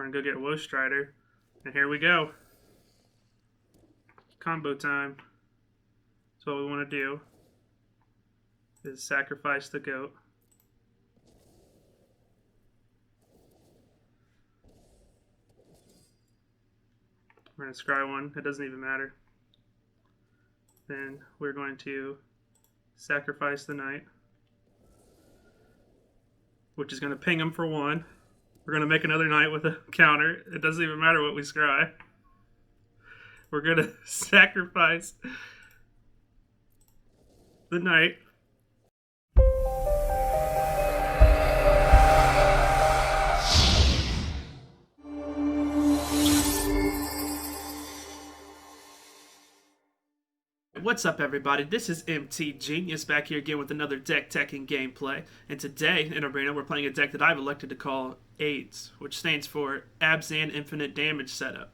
We're going to go get a Woe Strider. And here we go. Combo time. So what we want to do is sacrifice the goat. We're going to scry one. It doesn't even matter. Then we're going to sacrifice the knight, which is going to ping him for 1. We're going to make another knight with a counter. It doesn't even matter what we scry. We're going to sacrifice the knight. What's up, everybody? This is MTGenius back here again with another deck tech and gameplay. And today in Arena we're playing a deck that I've elected to call AIDS, which stands for Abzan Infinite Damage Setup.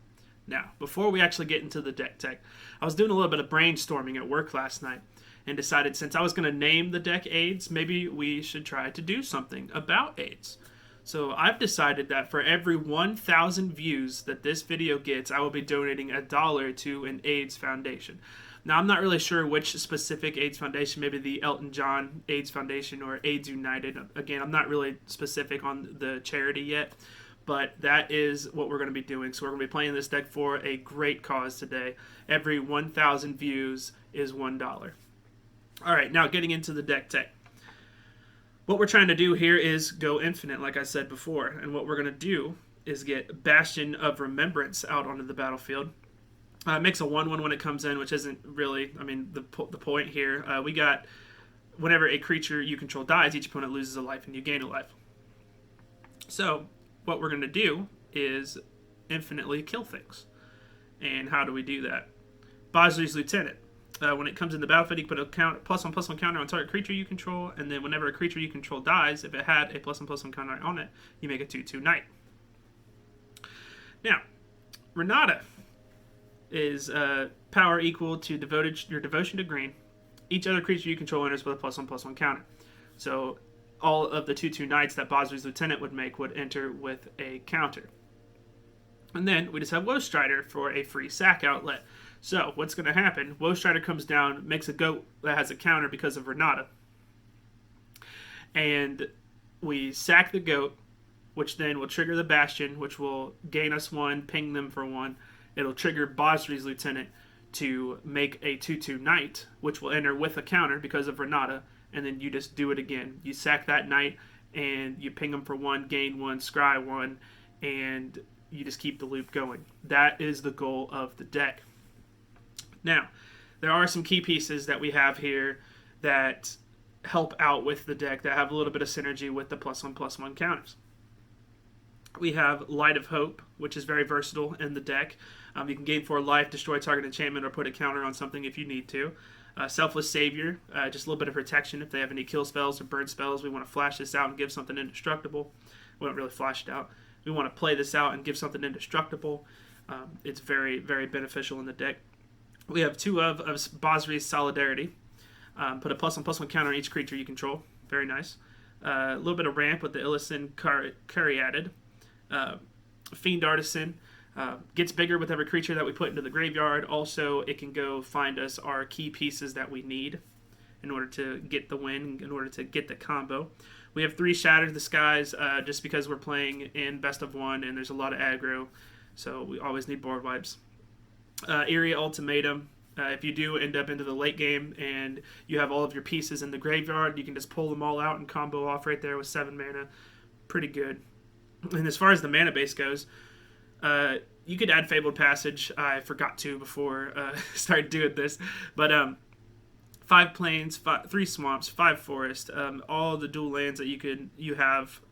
Now, before we actually get into the deck tech, I was doing a little bit of brainstorming at work last night and decided since I was going to name the deck AIDS, maybe we should try to do something about AIDS. So I've decided that for every 1,000 views that this video gets, I will be donating $1 to an AIDS foundation. Now, I'm not really sure which specific AIDS foundation, maybe the Elton John AIDS Foundation or AIDS United. Again, I'm not really specific on the charity yet, but that is what we're going to be doing. So we're going to be playing this deck for a great cause today. Every 1,000 views is $1. All right, now getting into the deck tech. What we're trying to do here is go infinite, like I said before. And what we're going to do is get Bastion of Remembrance out onto the battlefield. It makes a 1/1 when it comes in, which isn't really, I mean, the point here. We got, whenever a creature you control dies, each opponent loses a life and you gain a life. So, what we're going to do is infinitely kill things. And how do we do that? Bosley's Lieutenant. When it comes in the battlefield, you can put a +1/+1 counter on target creature you control, and then whenever a creature you control dies, if it had a +1/+1 counter on it, you make a 2/2 knight. Now, Renata is power equal to your devotion to green. Each other creature you control enters with a +1/+1 counter. So all of the 2/2 knights that Bosley's Lieutenant would make would enter with a counter. And then we just have Woe Strider for a free sack outlet. So what's going to happen? Woe Strider comes down, makes a goat that has a counter because of Renata. And we sack the goat, which then will trigger the Bastion, which will gain us 1, ping them for 1. It'll trigger Bosley's Lieutenant to make a 2/2 knight, which will enter with a counter because of Renata, and then you just do it again. You sack that knight, and you ping them for 1, gain 1, scry 1, and you just keep the loop going. That is the goal of the deck. Now, there are some key pieces that we have here that help out with the deck that have a little bit of synergy with the +1/+1 counters. We have Light of Hope, which is very versatile in the deck. You can gain 4 life, destroy target enchantment, or put a counter on something if you need to. Selfless Savior, just a little bit of protection if they have any kill spells or burn spells. We want to flash this out and give something indestructible. We don't really flash it out. We want to play this out and give something indestructible. It's very, very beneficial in the deck. We have 2 of Bosley's Solidarity. Put a +1/+1 counter on each creature you control. Very nice. A little bit of ramp with the Illison Caryatid. Fiend Artisan gets bigger with every creature that we put into the graveyard. Also, it can go find us our key pieces that we need in order to get the win, in order to get the combo. We have 3 Shatter the Skies just because we're playing in best of 1 and there's a lot of aggro, so we always need board wipes. Eerie Ultimatum. If you do end up into the late game and you have all of your pieces in the graveyard, you can just pull them all out and combo off right there with 7 mana. Pretty good. And as far as the mana base goes, you could add Fabled Passage. I forgot to before I started doing this. But 5 plains, 3 swamps, 5 forest, all the dual lands that you have.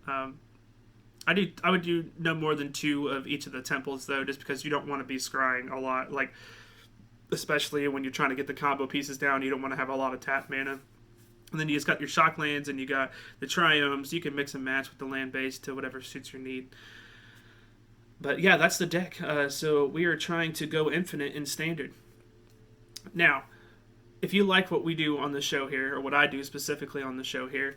I would do no more than 2 of each of the temples, though, just because you don't want to be scrying a lot. Like, especially when you're trying to get the combo pieces down, you don't want to have a lot of tap mana. And then you just got your shock lands and you got the triomes. You can mix and match with the land base to whatever suits your need. But yeah, that's the deck. So we are trying to go infinite in standard. Now, if you like what we do on the show here, or what I do specifically on the show here,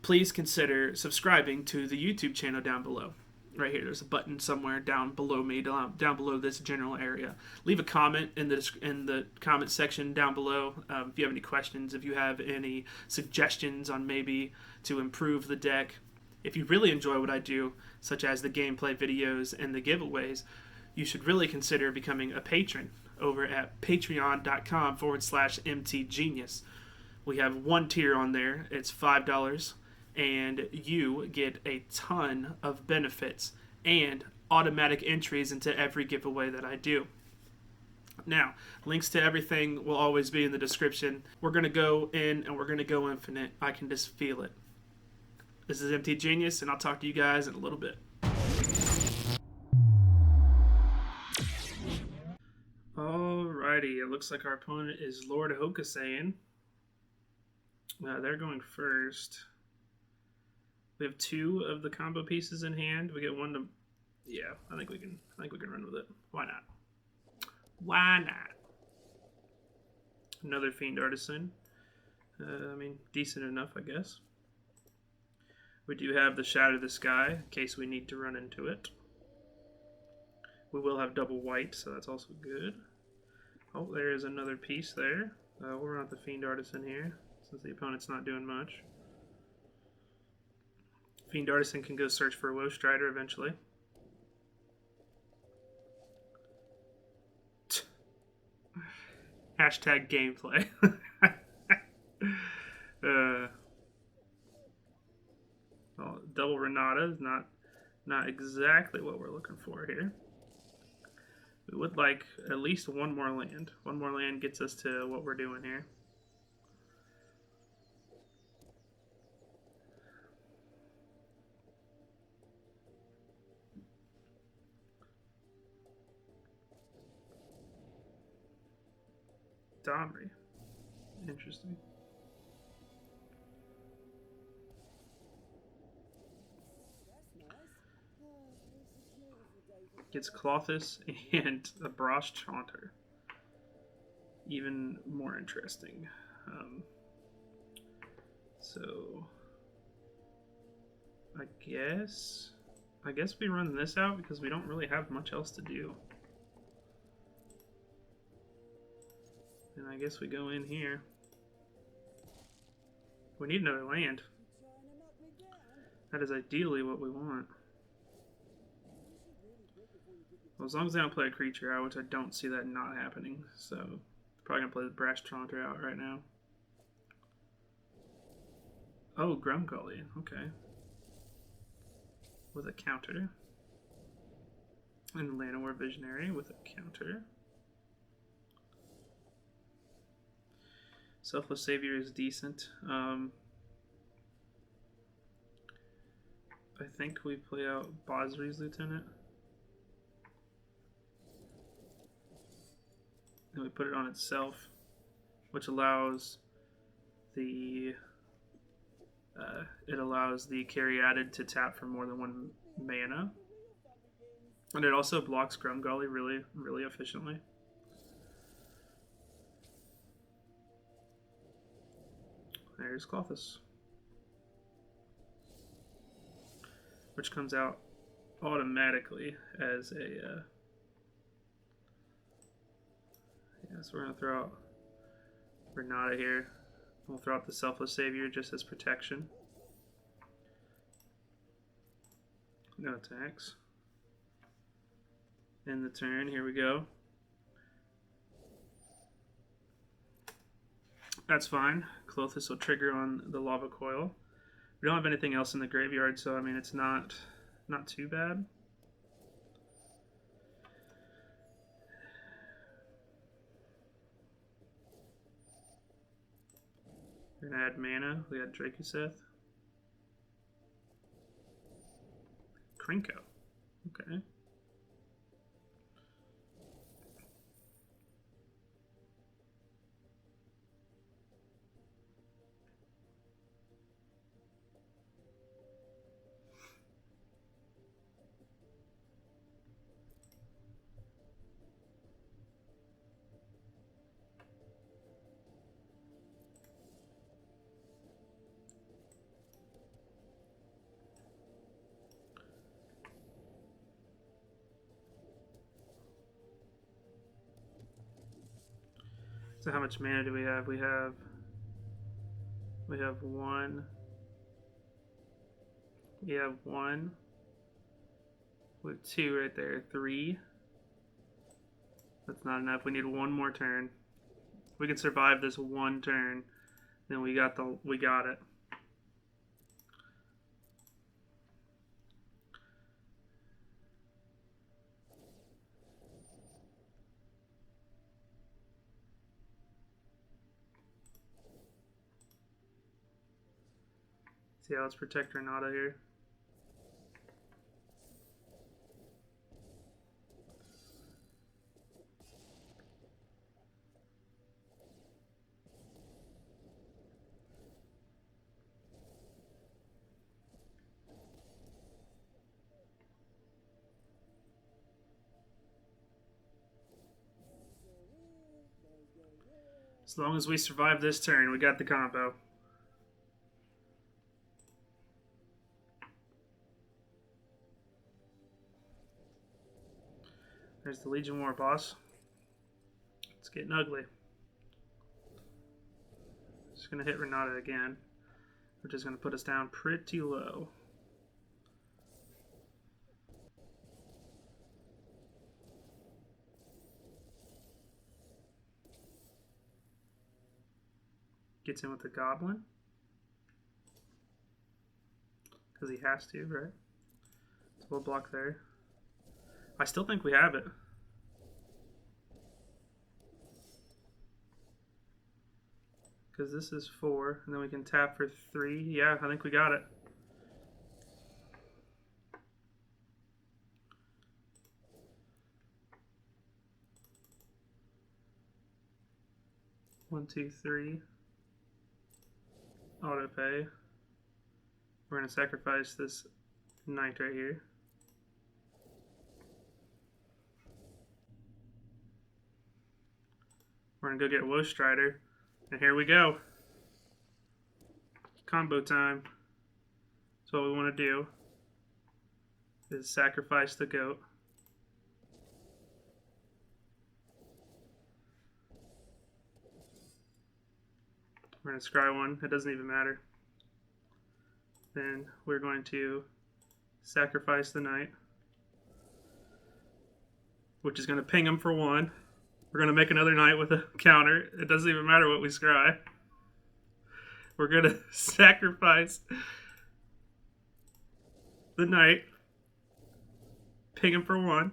please consider subscribing to the YouTube channel down below. right here. There's a button somewhere down below me, down below this general area. Leave a comment in the comment section down below if you have any questions, if you have any suggestions on maybe to improve the deck. If you really enjoy what I do, such as the gameplay videos and the giveaways, you should really consider becoming a patron over at patreon.com/MTGenius. We have one tier on there. It's $5, and you get a ton of benefits and automatic entries into every giveaway that I do. Now, links to everything will always be in the description. We're going to go in and we're going to go infinite. I can just feel it. This is MTGenius, and I'll talk to you guys in a little bit. Alrighty, it looks like our opponent is Lord Hokusane. They're going first. We have 2 of the combo pieces in hand. We get 1 to... Yeah, I think we can run with it. Why not? Why not? Another Fiend Artisan. I mean, decent enough, I guess. We do have the Shadow of the Sky, in case we need to run into it. We will have double white, so that's also good. Oh, there is another piece there. We'll run out the Fiend Artisan here, since the opponent's not doing much. Fiend Artisan can go search for a Woe Strider eventually. Hashtag gameplay. Well, double Renata is not exactly what we're looking for here. We would like at least 1 more land. 1 more land gets us to what we're doing here. Domri. Interesting. Gets Clothis and a Brosh Chaunter. Even more interesting. So I guess we run this out because we don't really have much else to do. And I guess we go in here. We need another land. That is ideally what we want. Well, as long as they don't play a creature out, which I don't see that not happening. So, probably going to play the Brash Chaunter out right now. Oh, Grumgully. Okay. With a counter. And Llanowar Visionary with a counter. Selfless Savior is decent. I think we play out Bosri's Lieutenant. And we put it on itself, which allows the Caryatid to tap for more than 1 mana. And it also blocks Grumgully really, really efficiently. There's Clothis, which comes out automatically as a so we're going to throw out Renata here. We'll throw out the Selfless Savior just as protection. No attacks. End the turn. Here we go. That's fine. Clothis will trigger on the Lava Coil. We don't have anything else in the graveyard, so I mean it's not too bad. We're gonna add mana. We got Drakuseth. Krinko. Okay. So how much mana do we have? We have one. We have one. With two right there. Three. That's not enough. We need one more turn. We can survive this one turn. Then we got it. See how let's protect Renata here. As long as we survive this turn, we got the combo. There's the Legion War boss. It's getting ugly. Just going to hit Renata again, which is going to put us down pretty low. Gets in with the Goblin. Because he has to, right? So we'll block there. I still think we have it. Because this is 4, and then we can tap for 3. Yeah, I think we got it. One, two, three. Auto pay. We're going to sacrifice this knight right here. We're going to go get Woe Strider. And here we go. Combo time. So what we want to do is sacrifice the goat. We're going to scry one. It doesn't even matter. Then we're going to sacrifice the knight, which is going to ping him for 1. We're going to make another knight with a counter. It doesn't even matter what we scry. We're going to sacrifice the knight, ping him for 1.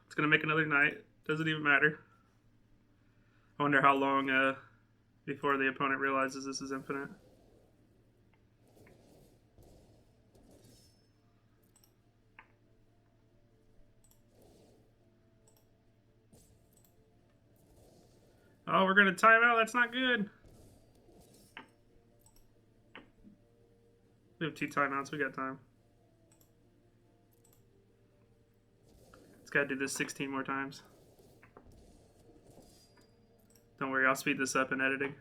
It's going to make another knight. Doesn't even matter. I wonder how long before the opponent realizes this is infinite. Oh, we're going to time out. That's not good. We have 2 timeouts. We got time. It's got to do this 16 more times. Don't worry, I'll speed this up in editing.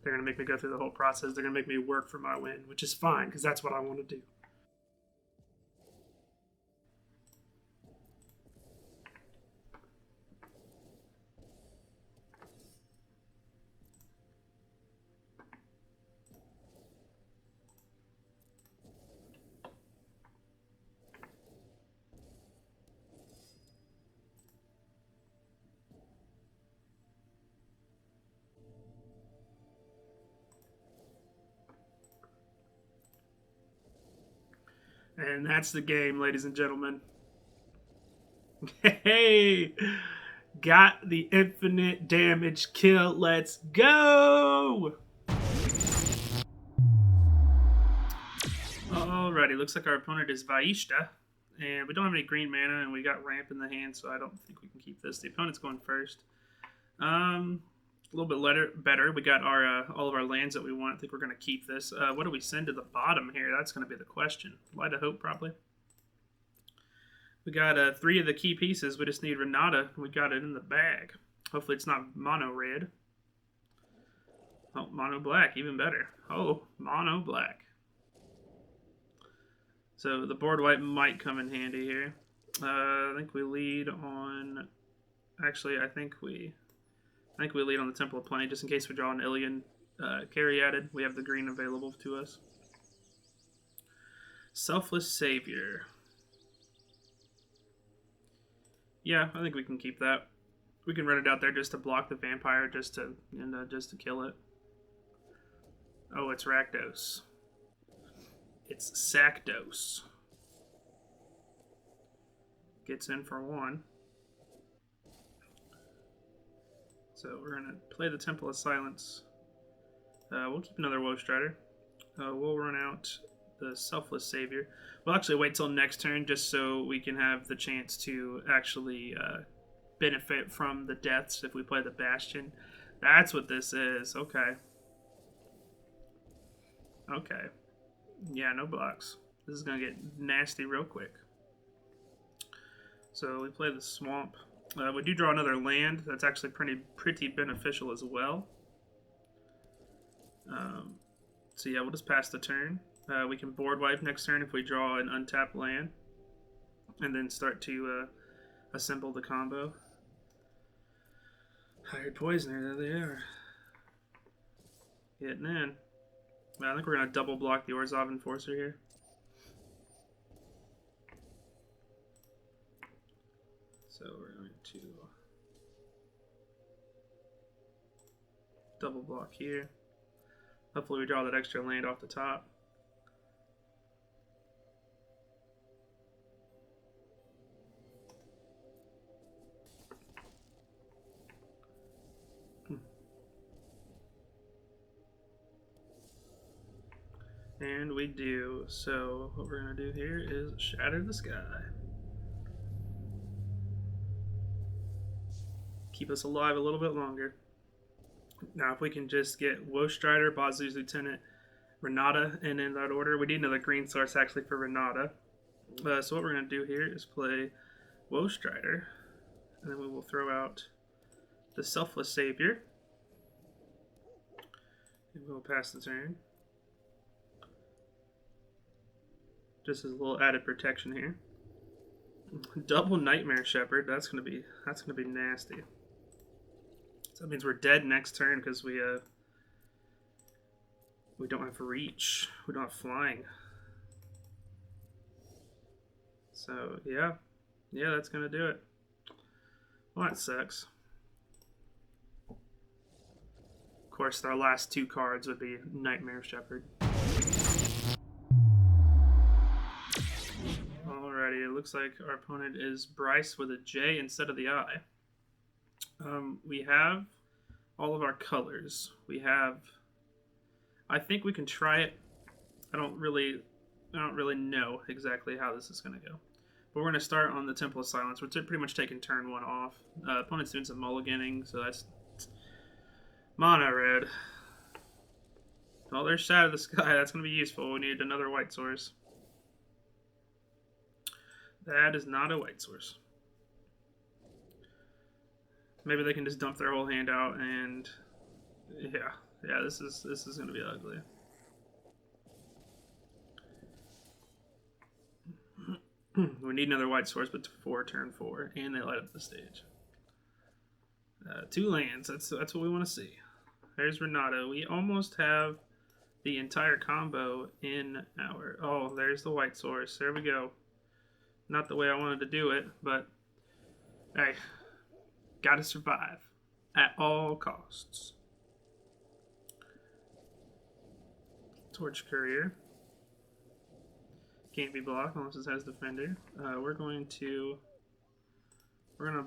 They're going to make me go through the whole process. They're going to make me work for my win, which is fine, because that's what I want to do. And that's the game, ladies and gentlemen. Hey! Got the infinite damage kill. Let's go! Alrighty, looks like our opponent is Vaishta. And we don't have any green mana, and we got ramp in the hand, so I don't think we can keep this. The opponent's going first. A little bit better. We got our all of our lands that we want. I think we're going to keep this. What do we send to the bottom here? That's going to be the question. Light of Hope, probably. We got 3 of the key pieces. We just need Renata. We got it in the bag. Hopefully it's not mono red. Oh, mono black, even better. Oh, mono black. So the board wipe might come in handy here. I think we lead on. Actually, I think we lead on the Temple of Plenty just in case we draw an Ilian Caryatid. We have the green available to us. Selfless Savior. Yeah, I think we can keep that. We can run it out there just to block the vampire, just to kill it. Oh, it's Rakdos. It's Sakdos. Gets in for 1. So we're gonna play the Temple of Silence. We'll keep another Woe Strider. We'll run out the Selfless Savior. We'll actually wait till next turn just so we can have the chance to actually benefit from the deaths if we play the Bastion. That's what this is. Okay. Okay. Yeah, no blocks. This is going to get nasty real quick. So we play the Swamp. We do draw another land. That's actually pretty beneficial as well. So yeah, we'll just pass the turn. We can board wipe next turn if we draw an untapped land. And then start to assemble the combo. Hired Poisoner, there they are. Getting in. I think we're going to double block the Orzhov Enforcer here. So we're going to double block here. Hopefully we draw that extra land off the top. And we do. So what we're going to do here is Shatter the Sky. Keep us alive a little bit longer. Now if we can just get Woe Strider, Boslu's Lieutenant, Renata, and in that order. We need another green source actually for Renata. So what we're going to do here is play Woe Strider. And then we will throw out the Selfless Savior. And we'll pass the turn. Just as a little added protection here. Double Nightmare Shepherd. That's gonna be nasty. So that means we're dead next turn because we don't have reach. We don't have flying. So yeah, that's gonna do it. Well, that sucks. Of course, our last 2 cards would be Nightmare Shepherd. Alrighty, it looks like our opponent is Bryce with a J instead of the I. We have all of our colors. We have. I think we can try it. I don't really know exactly how this is going to go. But we're going to start on the Temple of Silence. We're pretty much taking turn 1 off. Opponent's doing some mulliganing, so that's mono red. Oh, there's Shadow of the Sky. That's going to be useful. We need another white source. That is not a white source. Maybe they can just dump their whole hand out, and yeah, this is going to be ugly. We need another white source, but before turn 4, and they light up the stage. 2 lands. That's what we want to see. There's Renata. We almost have the entire combo in our. Oh, there's the white source. There we go. Not the way I wanted to do it, but hey, gotta survive at all costs. Torch Courier. Can't be blocked unless it has Defender. We're going to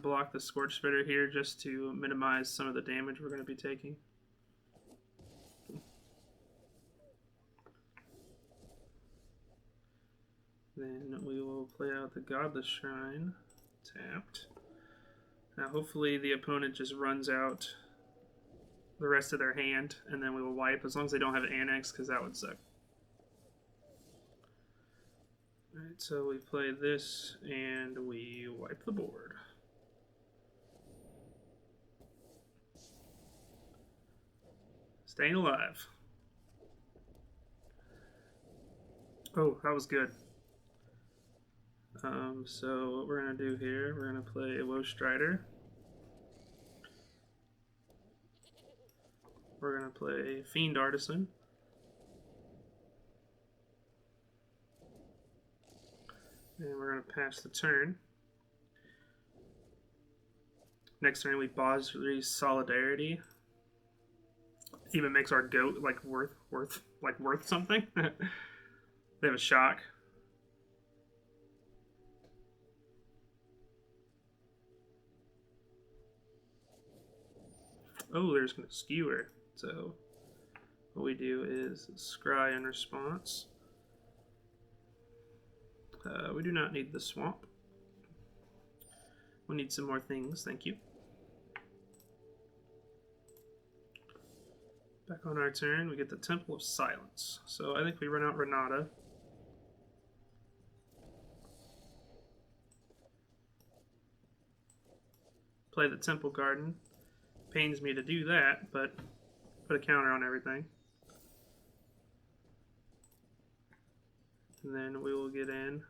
block the Scorch Spitter here just to minimize some of the damage we're going to be taking. Then we will play out the Godless Shrine, tapped. Now hopefully the opponent just runs out the rest of their hand, and then we will wipe as long as they don't have an annex, because that would suck. Alright, so we play this and we wipe the board. Staying alive. Oh, that was good. So what we're going to do here, we're going to play a Woe Strider. We're going to play Fiend Artisan. And we're going to pass the turn. Next turn we Bosri's Solidarity. Even makes our goat like worth something. They have a shock. Oh, there's going to skewer. So what we do is scry in response. We do not need the swamp. We need some more things, thank you. Back on our turn, we get the Temple of Silence. So I think we run out Renata. Play the Temple Garden. Pains me to do that, but put a counter on everything. And then we will get in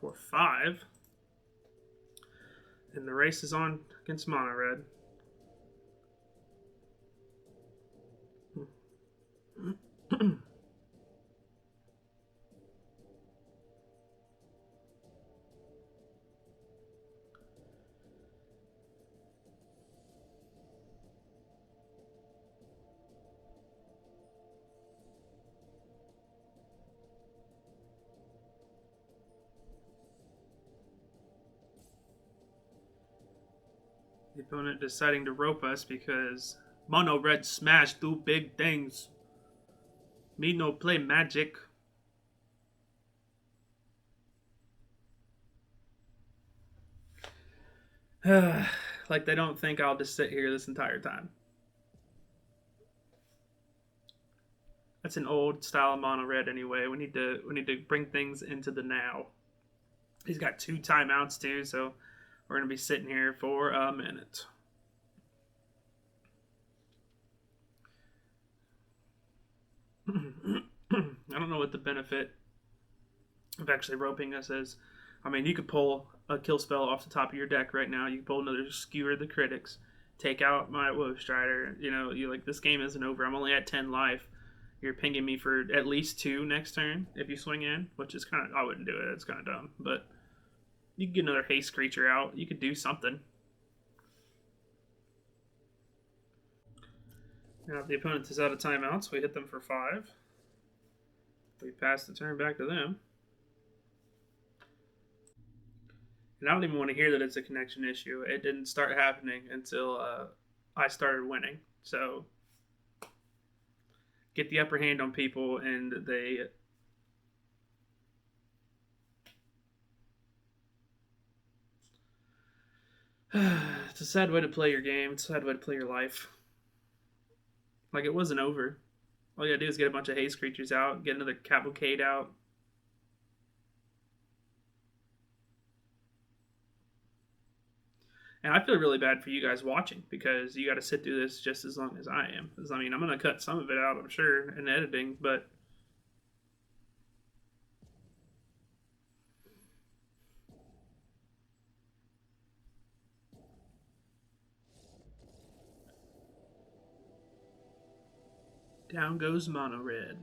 for 5. And the race is on against Mono Red. The opponent deciding to rope us because Mono Red smash do big things. Me no play magic. Like they don't think I'll just sit here this entire time. That's an old style of Mono Red anyway. We need to bring things into the now. He's got 2 timeouts too, so we're gonna be sitting here for a minute. I don't know what the benefit of actually roping us is. I mean, you could pull a kill spell off the top of your deck right now. You could pull another Skewer the Critics, take out my Woe Strider. You know, you like, this game isn't over. I'm only at 10 life. You're pinging me for at least 2 next turn if you swing in, which is kind of, I wouldn't do it. It's kind of dumb, but you could get another haste creature out. You could do something. Now, if the opponent is out of timeouts, we hit them for 5. We pass the turn back to them. And I don't even want to hear that it's a connection issue. It didn't start happening until I started winning. So get the upper hand on people, and they it's a sad way to play your game. It's a sad way to play your life. Like, it wasn't over. All you gotta do is get a bunch of haste creatures out, get another cavalcade out. And I feel really bad for you guys watching, because you got to sit through this just as long as I am. Because, I mean, I'm going to cut some of it out, I'm sure, in editing, but down goes Mono Red.